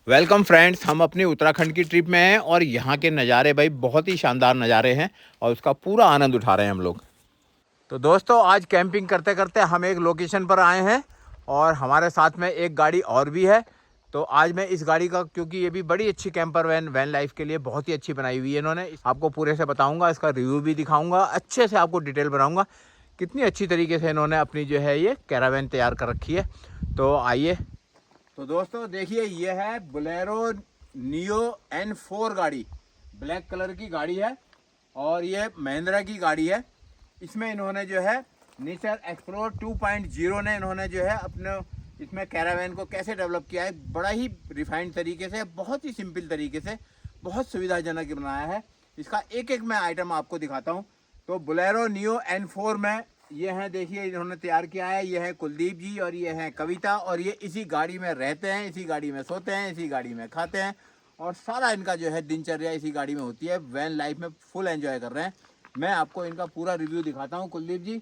Welcome friends, हम अपने उत्तराखंड की ट्रिप में हैं और यहाँ के नज़ारे भाई बहुत ही शानदार नज़ारे हैं और उसका पूरा आनंद उठा रहे हैं हम लोग। तो दोस्तों, आज कैंपिंग करते करते हम एक लोकेशन पर आए हैं और हमारे साथ में एक गाड़ी और भी है। तो आज मैं इस गाड़ी का, क्योंकि ये भी बड़ी अच्छी कैंपर वैन लाइफ के लिए बहुत ही अच्छी बनाई हुई है इन्होंने, आपको पूरे से बताऊँगा, इसका रिव्यू भी दिखाऊँगा, अच्छे से आपको डिटेल बनाऊँगा कितनी अच्छी तरीके से इन्होंने अपनी जो है ये कैरावैन तैयार कर रखी है। तो आइए। तो दोस्तों देखिए, ये है बोलेरो नियो N4 गाड़ी, ब्लैक कलर की गाड़ी है और ये महिंद्रा की गाड़ी है। इसमें इन्होंने जो है नेचर एक्सप्लोर 2.0 ने इन्होंने जो है अपने इसमें कैरावैन को कैसे डेवलप किया है, बड़ा ही रिफाइंड तरीके से, बहुत ही सिंपल तरीके से, बहुत सुविधाजनक बनाया है। इसका एक एक मैं आइटम आपको दिखाता हूँ। तो बोलेरो नियो N4 में ये हैं, देखिए इन्होंने तैयार किया है। ये है कुलदीप जी और ये है कविता, और ये इसी गाड़ी में रहते हैं, इसी गाड़ी में सोते हैं, इसी गाड़ी में खाते हैं और सारा इनका जो है दिनचर्या इसी गाड़ी में होती है। वैन लाइफ में फुल एंजॉय कर रहे हैं। मैं आपको इनका पूरा रिव्यू दिखाता हूँ। कुलदीप जी,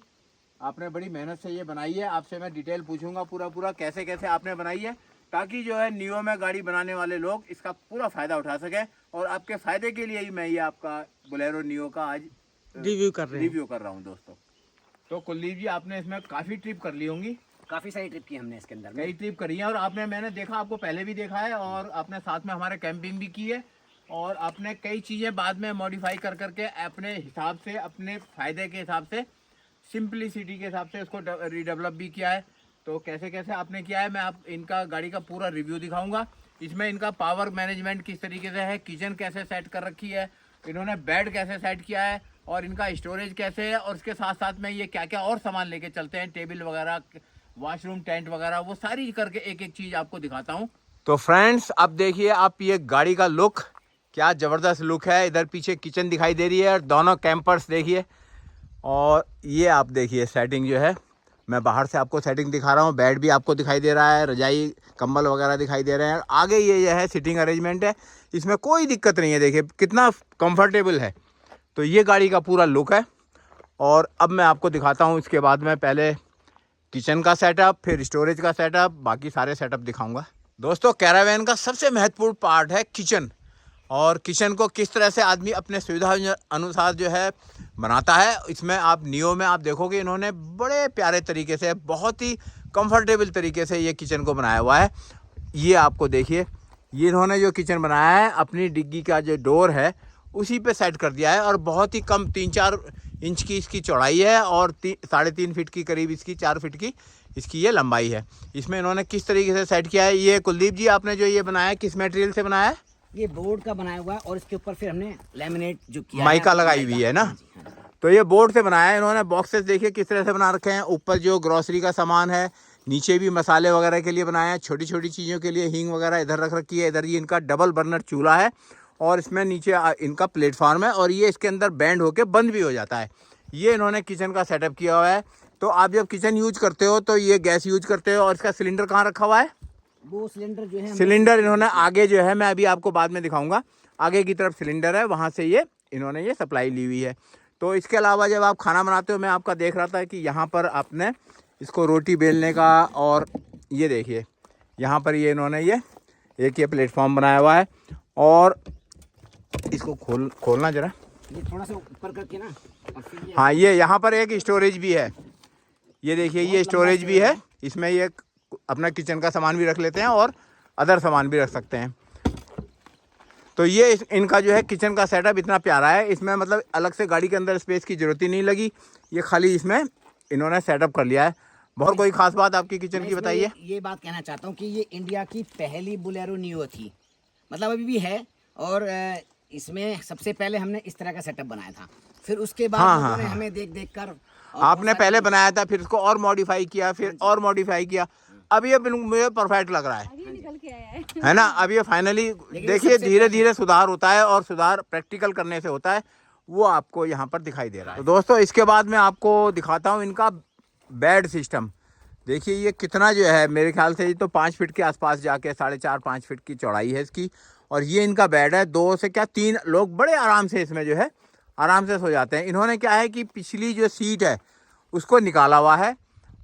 आपने बड़ी मेहनत से ये बनाई है, आपसे मैं डिटेल पूछूंगा पूरा कैसे कैसे आपने बनाई है, ताकि जो है नियो में गाड़ी बनाने वाले लोग इसका पूरा फ़ायदा उठा सकें। और आपके फ़ायदे के लिए ही मैं ये आपका बोलेरो नियो का आज रिव्यू कर रहा हूँ दोस्तों। तो कुलदीप जी, आपने इसमें काफ़ी ट्रिप कर ली होंगी। काफ़ी सारी ट्रिप की हमने इसके अंदर कई ट्रिप करी है और आपने, मैंने देखा, आपको पहले भी देखा है और आपने साथ में हमारे कैंपिंग भी की है और आपने कई चीज़ें बाद में मॉडिफाई कर करके अपने हिसाब से, अपने फ़ायदे के हिसाब से, सिंपलिसिटी के हिसाब से उसको रीडेवलप भी किया है। तो कैसे कैसे आपने किया है, मैं आप इनका गाड़ी का पूरा रिव्यू दिखाऊंगा। इसमें इनका पावर मैनेजमेंट किस तरीके से है, किचन कैसे सेट कर रखी है, इन्होंने बेड कैसे सेट किया है और इनका स्टोरेज कैसे है, और इसके साथ साथ में ये क्या क्या और सामान लेके चलते हैं, टेबल वगैरह, वॉशरूम, टेंट वगैरह, वो सारी करके एक एक चीज़ आपको दिखाता हूँ। तो फ्रेंड्स, अब देखिए आप ये गाड़ी का लुक, क्या ज़बरदस्त लुक है। इधर पीछे किचन दिखाई दे रही है और दोनों कैंपर्स देखिए, और ये आप देखिए सेटिंग जो है, मैं बाहर से आपको सेटिंग दिखा रहा हूँ। बेड भी आपको दिखाई दे रहा है, रजाई कंबल वगैरह दिखाई दे रहे हैं। आगे ये है सिटिंग अरेंजमेंट है, इसमें कोई दिक्कत नहीं है, देखिए कितना कंफर्टेबल है। तो ये गाड़ी का पूरा लुक है। और अब मैं आपको दिखाता हूँ इसके बाद में, पहले किचन का सेटअप, फिर स्टोरेज का सेटअप, बाकी सारे सेटअप दिखाऊंगा। दोस्तों, कैरावैन का सबसे महत्वपूर्ण पार्ट है किचन, और किचन को किस तरह से आदमी अपने सुविधा अनुसार जो है बनाता है। इसमें आप नियो में आप देखोगे इन्होंने बड़े प्यारे तरीके से, बहुत ही कंफर्टेबल तरीके से ये किचन को बनाया हुआ है। ये आपको देखिए, ये इन्होंने जो किचन बनाया है, अपनी डिग्गी का जो डोर है उसी पे सेट कर दिया है, और बहुत ही कम 3-4 इंच की इसकी चौड़ाई है और 3.5 फीट की करीब इसकी, 4 फीट की इसकी ये लंबाई है। इसमें इन्होंने किस तरीके से सेट किया है, ये कुलदीप जी आपने जो ये बनाया है किस मटेरियल से बनाया है? ये बोर्ड का बनाया हुआ है और इसके ऊपर फिर हमने लेमिनेट जो किया माइका लगाई हुई है ना। तो ये बोर्ड से बनाया है इन्होंने। बॉक्सेस देखिए किस तरह से बना रखे हैं, ऊपर जो ग्रोसरी का सामान है, नीचे भी मसाले वगैरह के लिए बनाया है, छोटी छोटी चीज़ों के लिए हींग वगैरह इधर रख रखी है। इधर ये इनका डबल बर्नर चूल्हा है और इसमें नीचे इनका प्लेटफॉर्म है, और ये इसके अंदर बैंड होके बंद भी हो जाता है। ये इन्होंने किचन का सेटअप किया हुआ है। तो आप जब किचन यूज करते हो तो ये गैस यूज करते हो, और इसका सिलेंडर कहाँ रखा हुआ है? वो सिलेंडर जो है, सिलेंडर इन्होंने आगे जो है, मैं अभी आपको बाद में दिखाऊंगा, आगे की तरफ सिलेंडर है, वहाँ से ये इन्होंने ये सप्लाई ली हुई है। तो इसके अलावा जब आप खाना बनाते हो, मैं आपका देख रहा था कि यहाँ पर आपने इसको रोटी बेलने का, और ये देखिए यहाँ पर ये इन्होंने ये एक ये प्लेटफॉर्म बनाया हुआ है। और इसको खोलना जरा, ये थोड़ा सा ऊपर करके ना, और फिर ये हाँ, ये यहाँ पर एक स्टोरेज भी है। ये देखिए, ये स्टोरेज भी है, इसमें ये अपना किचन का सामान भी रख लेते हैं और अदर सामान भी रख सकते हैं। तो ये इनका जो है किचन का सेटअप इतना प्यारा है, इसमें मतलब अलग से गाड़ी के अंदर स्पेस की ज़रूरत ही नहीं लगी, ये खाली इसमें इन्होंने सेटअप कर लिया है। बहुत कोई खास बात आपकी किचन की बताइए। ये बात कहना चाहता हूँ कि ये इंडिया की पहली बोलेरो नियो थी, मतलब अभी भी है, और इसमें सबसे पहले हमने इस तरह का सेटअप बनाया था। फिर उसके बाद लोगों ने हमें देख देख कर, आपने पहले बनाया था, फिर इसको और मॉडिफाई किया, फिर और मॉडिफाई किया, अब ये मुझे परफेक्ट लग रहा है, निकल के आया है ना। अब ये फाइनली देखिए, धीरे धीरे सुधार होता है, और सुधार प्रैक्टिकल करने से होता है, वो आपको यहाँ पर दिखाई दे रहा है। तो दोस्तों, इसके बाद मैं आपको दिखाता हूँ इनका बेड सिस्टम। देखिए ये कितना जो है, मेरे ख्याल से ये तो 5 फीट के आसपास जाके 4.5-5 फीट की चौड़ाई है इसकी, और ये इनका बेड है। 2 से क्या 3 लोग बड़े आराम से इसमें जो है आराम से सो जाते हैं। इन्होंने क्या है कि पिछली जो सीट है उसको निकाला हुआ है,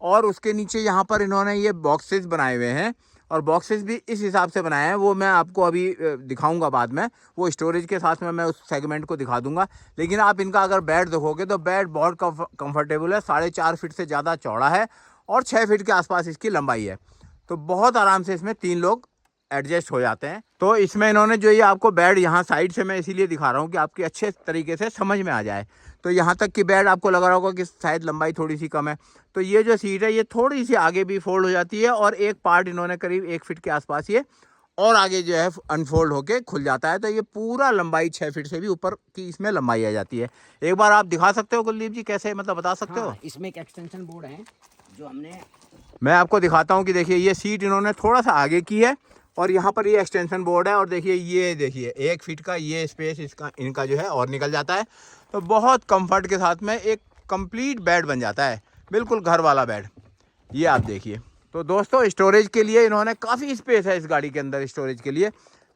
और उसके नीचे यहाँ पर इन्होंने ये बॉक्सेस बनाए हुए हैं, और बॉक्सेस भी इस हिसाब से बनाए हैं, वो मैं आपको अभी दिखाऊंगा बाद में, वो स्टोरेज के साथ में मैं उस सेगमेंट को दिखा दूंगा। लेकिन आप इनका अगर बेड देखोगे तो बेड बहुत कंफर्टेबल है, 4.5 फीट से ज़्यादा चौड़ा है और 6 फीट के आसपास इसकी लंबाई है। तो बहुत आराम से इसमें 3 लोग एडजस्ट हो जाते हैं। तो इसमें इन्होंने जो ये आपको बेड यहाँ साइड से मैं इसीलिए दिखा रहा हूँ कि आपकी अच्छे तरीके से समझ में आ जाए। तो यहाँ तक कि बेड आपको लग रहा होगा कि शायद लंबाई थोड़ी सी कम है, तो ये जो सीट है ये थोड़ी सी आगे भी फोल्ड हो जाती है और एक पार्ट इन्होंने करीब 1 फीट के आसपास ये और आगे जो है अनफोल्ड होके खुल जाता है। तो ये पूरा लंबाई 6 फीट से भी ऊपर की इसमें लंबाई आ जाती है। एक बार आप दिखा सकते हो कुलदीप जी, कैसे मतलब बता सकते हो? इसमें एक एक्सटेंशन बोर्ड है जो हमने, मैं आपको दिखाता हूँ कि देखिए ये सीट इन्होंने थोड़ा सा आगे की है और यहाँ पर ये एक्सटेंशन बोर्ड है और देखिए 1 फीट का ये स्पेस इसका इनका जो है और निकल जाता है। तो बहुत कंफर्ट के साथ में एक कंप्लीट बेड बन जाता है, बिल्कुल घर वाला बेड। ये आप देखिए। तो दोस्तों स्टोरेज के लिए इन्होंने काफ़ी स्पेस है इस गाड़ी के अंदर स्टोरेज के लिए।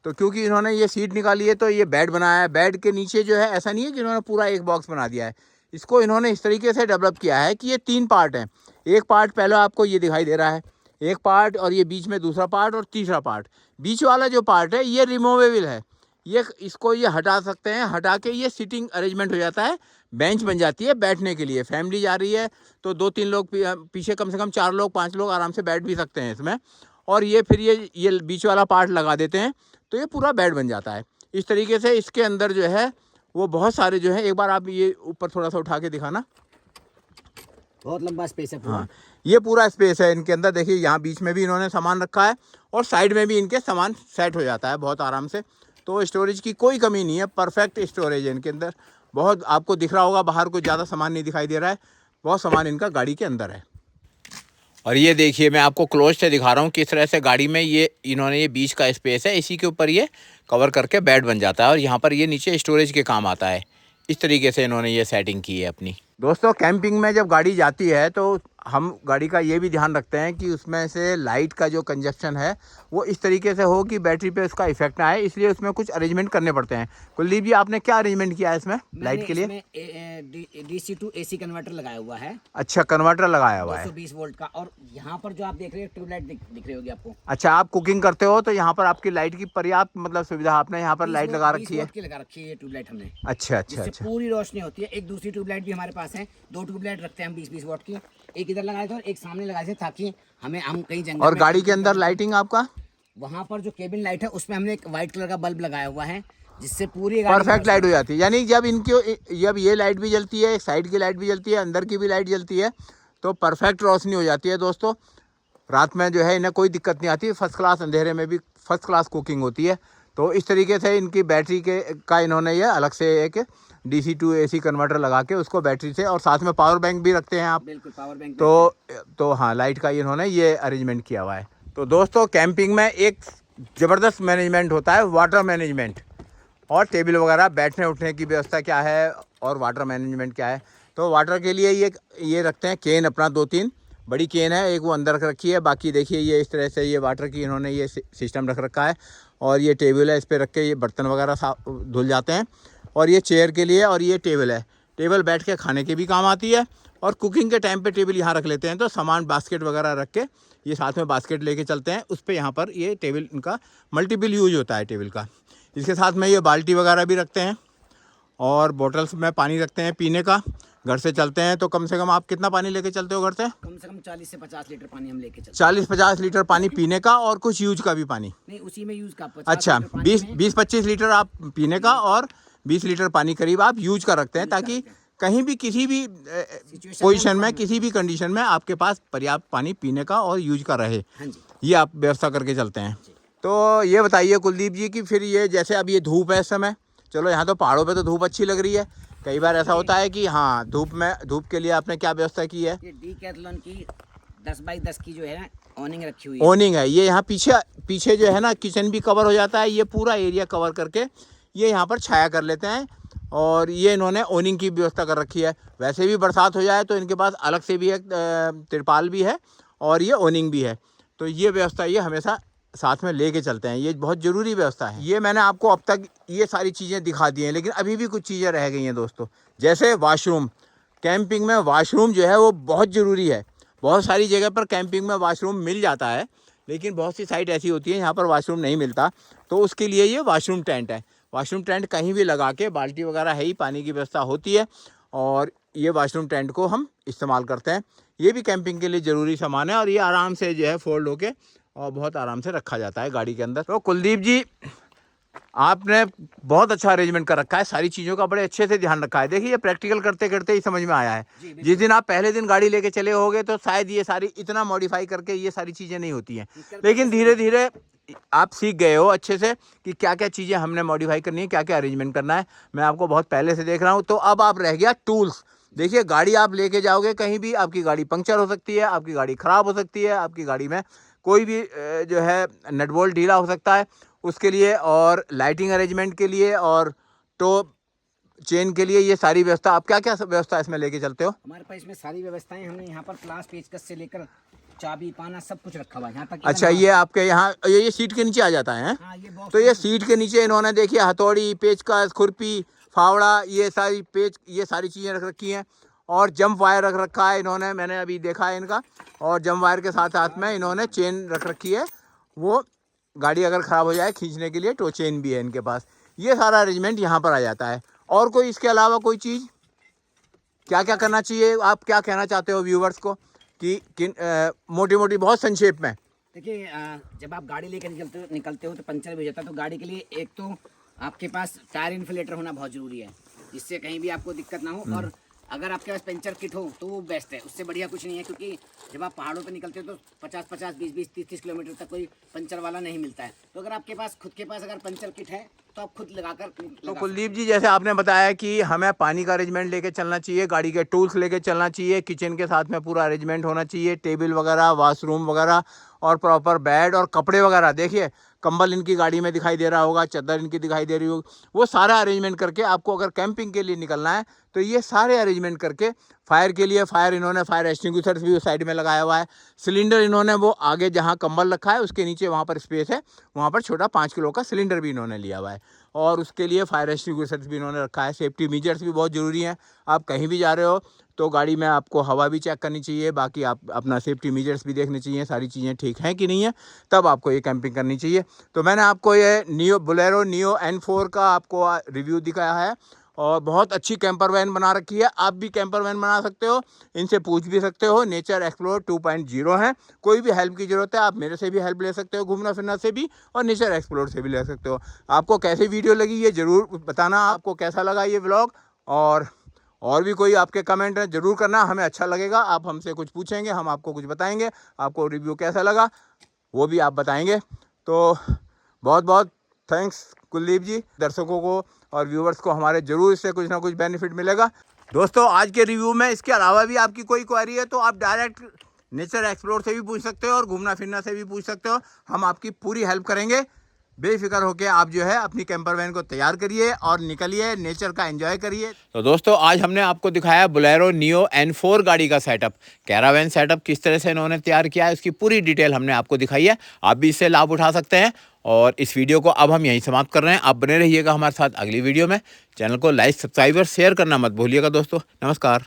तो क्योंकि इन्होंने ये सीट निकाली है तो ये बेड बनाया है। बेड के नीचे जो है ऐसा नहीं है कि इन्होंने पूरा एक बॉक्स बना दिया है, इसको इन्होंने इस तरीके से डेवलप किया है कि ये 3 पार्ट हैं। एक पार्ट पहले आपको ये दिखाई दे रहा है, एक पार्ट, और ये बीच में दूसरा पार्ट और तीसरा पार्ट। बीच वाला जो पार्ट है ये रिमूवेबल है, ये इसको ये हटा सकते हैं, हटा के ये सिटिंग अरेंजमेंट हो जाता है, बेंच बन जाती है बैठने के लिए। फैमिली जा रही है तो 2-3 लोग पीछे, कम से कम 4 लोग 5 लोग आराम से बैठ भी सकते हैं इसमें। और ये फिर ये बीच वाला पार्ट लगा देते हैं तो ये पूरा बेड बन जाता है। इस तरीके से इसके अंदर जो है वो बहुत सारे जो है, एक बार आप ये ऊपर थोड़ा सा उठा के दिखाना, बहुत लंबा स्पेस है पूरा। हाँ, ये पूरा स्पेस है इनके अंदर। देखिए यहाँ बीच में भी इन्होंने सामान रखा है और साइड में भी इनके सामान सेट हो जाता है बहुत आराम से। तो स्टोरेज की कोई कमी नहीं है, परफेक्ट स्टोरेज है इनके अंदर। बहुत आपको दिख रहा होगा बाहर कोई ज़्यादा सामान नहीं दिखाई दे रहा है, बहुत सामान इनका गाड़ी के अंदर है। और ये देखिए मैं आपको क्लोज से दिखा रहा हूँ किस तरह से गाड़ी में ये इन्होंने ये बीच का स्पेस है, इसी के ऊपर ये कवर करके बेड बन जाता है और यहाँ पर ये नीचे स्टोरेज के काम आता है। इस तरीके से इन्होंने ये सेटिंग की है अपनी। दोस्तों कैंपिंग में जब गाड़ी जाती है तो हम गाड़ी का ये भी ध्यान रखते हैं कि उसमें से लाइट का जो कंजप्शन है वो इस तरीके से हो कि बैटरी पे उसका इफेक्ट ना आए, इसलिए उसमें कुछ अरेंजमेंट करने पड़ते हैं। कुलदीप जी आपने क्या अरेंजमेंट किया है इसमें लाइट के लिए? DC to AC कन्वर्टर लगाया हुआ है। अच्छा, कन्वर्टर लगाया हुआ है 220 वोल्ट का। और यहाँ पर जो आप देख रहे हो ट्यूबलाइट दिख रही होगी आपको। अच्छा, आप कुकिंग करते हो तो यहाँ पर आपकी लाइट की पर्याप्त मतलब सुविधा आपने यहाँ पर लाइट लगा रखी है? 20 वोल्ट की लगा रखी है ये ट्यूबलाइट हमने। अच्छा, जिससे पूरी रोशनी होती है। एक दूसरी ट्यूबलाइट भी हमारे पास है, 2 ट्यूबलाइट रखते हैं हम 20-20 वोल्ट की। एक इधर लगाए थे और एक सामने लगाए थे ताकि हम कहीं जंगल और में, गाड़ी के अंदर लाइटिंग आपका वहाँ पर जो केबिन लाइट है उसमें हमने एक वाइट कलर का बल्ब लगाया हुआ है जिससे पूरी परफेक्ट लाइट हो जाती है। यानी जब ये लाइट भी जलती है, एक साइड की लाइट भी जलती है, अंदर की भी लाइट जलती है, तो परफेक्ट रोशनी हो जाती है दोस्तों। रात में जो है इन्हें कोई दिक्कत नहीं आती, फर्स्ट क्लास, अंधेरे में भी फर्स्ट क्लास कुकिंग होती है। तो इस तरीके से इनकी बैटरी का इन्होंने ये अलग से एक DC to AC कन्वर्टर लगा के उसको बैटरी से, और साथ में पावर बैंक भी रखते हैं आप। बिल्कुल पावर बैंक। तो हाँ, लाइट का इन्होंने ये अरेंजमेंट किया हुआ है। तो दोस्तों कैंपिंग में एक ज़बरदस्त मैनेजमेंट होता है, वाटर मैनेजमेंट, और टेबल वगैरह बैठने उठने की व्यवस्था क्या है और वाटर मैनेजमेंट क्या है। तो वाटर के लिए ये रखते हैं केन अपना, 2-3 बड़ी केन है, एक वो अंदर रख रखी है। बाकी देखिए ये इस तरह से ये वाटर की इन्होंने ये सिस्टम रख रखा है। और ये टेबल है, इस पर रख के ये बर्तन वगैरह साफ धुल जाते हैं। और ये चेयर के लिए, और ये टेबल है, टेबल बैठ के खाने के भी काम आती है। और कुकिंग के टाइम पे टेबल यहाँ रख लेते हैं तो सामान बास्केट वगैरह रख के ये साथ में बास्केट लेके चलते हैं, उस पर यहाँ पर ये टेबल इनका मल्टीपल यूज होता है टेबल का। इसके साथ में ये बाल्टी वगैरह भी रखते हैं और बोतल्स में पानी रखते हैं पीने का। घर से चलते हैं तो कम से कम आप कितना पानी लेके चलते हो घर से? कम 40 से 50 लीटर पानी हम लेके चलते हैं। 40-50 लीटर पानी पीने का और कुछ यूज का भी पानी? नहीं, उसी में यूज का। अच्छा, 20-25 लीटर आप पीने का और 20 लीटर पानी करीब आप यूज का रखते हैं, ताकि कहीं भी किसी भी पोजीशन में, किसी भी कंडीशन में आपके पास पर्याप्त पानी पीने का और यूज का रहे। हाँ जी, ये आप व्यवस्था करके चलते हैं। तो ये बताइए कुलदीप जी कि फिर ये जैसे अब ये धूप है इस समय, चलो यहाँ तो पहाड़ों पे तो धूप अच्छी लग रही है, कई बार ऐसा होता है कि हाँ धूप के लिए आपने क्या व्यवस्था की है? ये डीकैथलॉन की 10x10 की जो है ऑनिंग रखी हुई है। ऑनिंग है ये, यहाँ पीछे जो है ना किचन भी कवर हो जाता है, ये पूरा एरिया कवर करके ये यहाँ पर छाया कर लेते हैं। और ये इन्होंने ऑनिंग की व्यवस्था कर रखी है। वैसे भी बरसात हो जाए तो इनके पास अलग से भी एक तिरपाल भी है और ये ऑनिंग भी है। तो ये व्यवस्था ये हमेशा साथ में लेके चलते हैं, ये बहुत ज़रूरी व्यवस्था है। ये मैंने आपको अब तक ये सारी चीज़ें दिखा दी हैं, लेकिन अभी भी कुछ चीज़ें रह गई हैं दोस्तों। जैसे वाशरूम, कैंपिंग में वाशरूम जो है वो बहुत ज़रूरी है। बहुत सारी जगह पर कैंपिंग में वाशरूम मिल जाता है, लेकिन बहुत सी साइट ऐसी होती है यहाँ पर वॉशरूम नहीं मिलता, तो उसके लिए ये वॉशरूम टेंट है। वॉशरूम टेंट कहीं भी लगा के, बाल्टी वगैरह है ही, पानी की व्यवस्था होती है, और ये वॉशरूम टेंट को हम इस्तेमाल करते हैं। ये भी कैंपिंग के लिए ज़रूरी सामान है, और ये आराम से जो है फोल्ड होके और बहुत आराम से रखा जाता है गाड़ी के अंदर। तो कुलदीप जी, आपने बहुत अच्छा अरेंजमेंट कर रखा है, सारी चीज़ों का बड़े अच्छे से ध्यान रखा है। देखिए, ये प्रैक्टिकल करते करते ही समझ में आया है। जिस दिन आप पहले दिन गाड़ी लेके चले होगे तो शायद ये सारी इतना मॉडिफाई करके ये सारी चीज़ें नहीं होती हैं, लेकिन धीरे धीरे आप सीख गए हो अच्छे से कि क्या क्या चीज़ें हमने मॉडिफाई करनी है, क्या क्या अरेंजमेंट करना है। मैं आपको बहुत पहले से देख रहा हूँ। तो अब आप रह गया टूल्स। देखिए, गाड़ी आप लेके जाओगे कहीं भी, आपकी गाड़ी पंक्चर हो सकती है, आपकी गाड़ी ख़राब हो सकती है, आपकी गाड़ी में कोई भी जो है नट बोल्ट ढीला हो सकता है, उसके लिए, और लाइटिंग अरेंजमेंट के लिए, और टो चेन के लिए, ये सारी व्यवस्था आप क्या क्या व्यवस्था इसमें लेके चलते हो? हमारे पास इसमें सारी व्यवस्थाएं, हमने यहाँ पर प्लास पेचकस से लेकर चाबी पाना सब कुछ रखा हुआ है यहाँ तक। अच्छा, ये आपके यहाँ ये सीट के नीचे आ जाता है? हाँ, ये बॉक्स। तो ये सीट के नीचे इन्होंने देखिए हथौड़ी, पेचकस, खुरपी, फावड़ा, ये सारी चीज़ें रख रखी हैं, और जंप वायर रख रखा है इन्होंने, मैंने अभी देखा है इनका। और जंप वायर के साथ साथ में इन्होंने चेन रख रखी है, वो गाड़ी अगर ख़राब हो जाए खींचने के लिए टो चेन भी है इनके पास। ये सारा अरेंजमेंट यहाँ पर आ जाता है। और कोई इसके अलावा कोई चीज़ क्या क्या करना चाहिए? आप क्या कहना चाहते हो व्यूवर्स को कि मोटी मोटी बहुत संक्षेप में? देखिए, जब आप गाड़ी लेकर निकलते हो तो पंचर भी हो जाता है, तो गाड़ी के लिए एक तो आपके पास टायर इन्फ्लेटर होना बहुत ज़रूरी है, जिससे कहीं भी आपको दिक्कत ना हो। और अगर आपके पास पंचर किट हो तो वो बेस्ट है, उससे बढ़िया कुछ नहीं है, क्योंकि जब आप पहाड़ों पे निकलते हो तो 50-50, 20-20, 30-30 किलोमीटर तक कोई पंचर वाला नहीं मिलता है। तो अगर आपके पास खुद के पास अगर पंचर किट है तो आप खुद लगाकर तो कुलदीप जी, जैसे आपने बताया कि हमें पानी का अरेंजमेंट लेके चलना चाहिए, गाड़ी के टूल्स लेके चलना चाहिए, किचन के साथ में पूरा अरेंजमेंट होना चाहिए, टेबल वगैरह, वॉशरूम वगैरह, और प्रॉपर बेड और कपड़े वगैरह। देखिए, कंबल इनकी गाड़ी में दिखाई दे रहा होगा, चादर इनकी दिखाई दे रही होगी, वो सारा अरेंजमेंट करके आपको अगर कैंपिंग के लिए निकलना है तो ये सारे अरेंजमेंट करके, फायर के लिए इन्होंने फायर एक्सटिंग्विशर्स भी उस साइड में लगाया हुआ है। सिलेंडर इन्होंने वो आगे जहाँ कंबल रखा है उसके नीचे वहाँ पर स्पेस है, वहाँ पर छोटा 5 किलो का सिलेंडर भी इन्होंने लिया हुआ है, और उसके लिए फायर एक्सटिंग्विशर्स भी इन्होंने रखा है। सेफ्टी मेजर्स भी बहुत ज़रूरी हैं। आप कहीं भी जा रहे हो तो गाड़ी में आपको हवा भी चेक करनी चाहिए, बाकी आप अपना सेफ्टी मेजर्स भी देखने चाहिए, सारी चीज़ें ठीक हैं कि नहीं है, तब आपको ये कैंपिंग करनी चाहिए। तो मैंने आपको ये बोलेरो नियो N4 का आपको रिव्यू दिखाया है, और बहुत अच्छी कैंपर वैन बना रखी है। आप भी कैंपर वैन बना सकते हो, इनसे पूछ भी सकते हो। नेचर एक्सप्लोर 2.0 है। कोई भी हेल्प की ज़रूरत है आप मेरे से भी हेल्प ले सकते हो, घूमना फिरना से भी, और नेचर एक्सप्लोर से भी ले सकते हो। आपको कैसी वीडियो लगी ये ज़रूर बताना, आपको कैसा लगा ये व्लॉग, और भी कोई आपके कमेंट है ज़रूर करना, हमें अच्छा लगेगा। आप हमसे कुछ पूछेंगे, हम आपको कुछ बताएंगे, आपको रिव्यू कैसा लगा वो भी आप बताएंगे। तो बहुत बहुत थैंक्स कुलदीप जी। दर्शकों को और व्यूवर्स को हमारे ज़रूर इससे कुछ ना कुछ बेनिफिट मिलेगा। दोस्तों, आज के रिव्यू में इसके अलावा भी आपकी कोई क्वेरी है तो आप डायरेक्ट नेचर एक्सप्लोर से भी पूछ सकते हो, और घूमना फिरना से भी पूछ सकते हो। हम आपकी पूरी हेल्प करेंगे। बेफिक्र होकर आप जो है अपनी कैंपर वैन को तैयार करिए और निकलिए, नेचर का एंजॉय करिए। तो दोस्तों, आज हमने आपको दिखाया बोलेरो नियो N4 गाड़ी का सेटअप, कैरावैन सेटअप किस तरह से इन्होंने तैयार किया है, उसकी पूरी डिटेल हमने आपको दिखाई है। आप भी इससे लाभ उठा सकते हैं। और इस वीडियो को अब हम यहीं समाप्त कर रहे हैं। आप बने रहिएगा हमारे साथ अगली वीडियो में। चैनल को लाइक, सब्सक्राइब और शेयर करना मत भूलिएगा दोस्तों। नमस्कार।